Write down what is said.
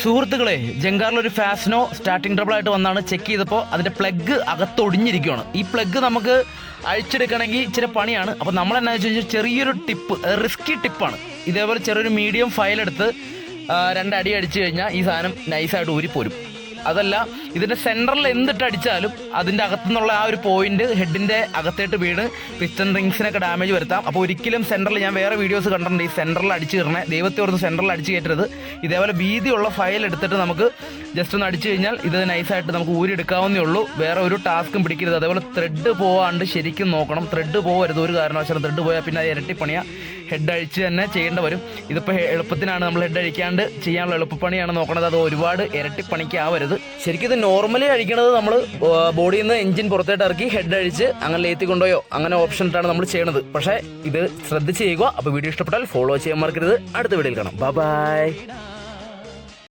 സുഹൃത്തുക്കളെ, ജങ്കാറിലൊരു Fascino starting trouble ആയിട്ട് വന്നാണ്. ചെക്ക് ചെയ്തപ്പോൾ അതിൻ്റെ പ്ലഗ് അകത്തൊടിഞ്ഞിരിക്കുകയാണ്. ഈ പ്ലഗ് നമുക്ക് അഴിച്ചെടുക്കണമെങ്കിൽ ഇച്ചിരി പണിയാണ്. അപ്പോൾ നമ്മൾ എന്നാ വെച്ച് കഴിഞ്ഞാൽ ചെറിയൊരു ടിപ്പ്, റിസ്കി ടിപ്പാണ്. ഇതേപോലെ ചെറിയൊരു മീഡിയം ഫയലെടുത്ത് 2 അടി അടിച്ചു കഴിഞ്ഞാൽ ഈ സാധനം നൈസായിട്ട് ഊരിപ്പോരും. അതല്ല, ഇതിൻ്റെ സെൻറ്ററിൽ എന്തിട്ട് അടിച്ചാലും അതിൻ്റെ അകത്തുനിന്നുള്ള ആ ഒരു പോയിന്റ് ഹെഡിൻ്റെ അകത്തേട്ട് വീണ് പിസ്റ്റൺ റിങ്സിനൊക്കെ ഡാമേജ് വരുത്താം. അപ്പോൾ ഒരിക്കലും സെൻറ്ററിൽ, ഞാൻ വേറെ വീഡിയോസ് കണ്ടിട്ടുണ്ട്, ഈ സെൻറ്ററിൽ അടിച്ച് കയറണേ, ദൈവത്തെ ഓർത്ത് സെൻറ്ററിൽ അടിച്ച് കയറ്റരുത്. ഇതേപോലെ വീതിയുള്ള ഫയൽ എടുത്തിട്ട് നമുക്ക് ജസ്റ്റ് ഒന്ന് അടിച്ചു കഴിഞ്ഞാൽ ഇത് നൈസായിട്ട് നമുക്ക് ഊരിയെടുക്കാവുന്നേ ഉള്ളൂ. വേറെ ഒരു ടാസ്കും പിടിക്കരുത്. അതേപോലെ ത്രെഡ് പോകാണ്ട് ശരിക്കും നോക്കണം. ത്രെഡ് പോകരുത് ഒരു കാരണവശാലും. ത്രെഡ് പോയാൽ പിന്നെ അത് ഇരട്ടിപ്പണിയാണ്. ഹെഡ് അഴിച്ച് തന്നെ ചെയ്യേണ്ടി വരും. ഇതിപ്പോൾ എളുപ്പത്തിനാണ് നമ്മൾ ഹെഡ് അഴിക്കാണ്ട് ചെയ്യാനുള്ള എളുപ്പപ്പണിയാണ് നോക്കണത്. അത് ഒരുപാട് ഇരട്ടിപ്പണിക്കാവരുത്. ശരിക്കും ഇത് നോർമലി അഴിക്കണത് നമ്മൾ ബോഡിയിൽ നിന്ന് എഞ്ചിൻ പുറത്തേട്ട് ഇറക്കി ഹെഡ് അഴിച്ച് അങ്ങനെ ലേത്തി കൊണ്ടുപോയോ അങ്ങനെ ഓപ്ഷൻ ഇട്ടാണ് നമ്മൾ ചെയ്യണത്. പക്ഷേ ഇത് ശ്രദ്ധിച്ച് ചെയ്യുക. അപ്പോൾ വീഡിയോ ഇഷ്ടപ്പെട്ടാൽ ഫോളോ ചെയ്യാൻ മറക്കരുത്. അടുത്ത വീഡിയോയിൽ കാണാം. ബൈ.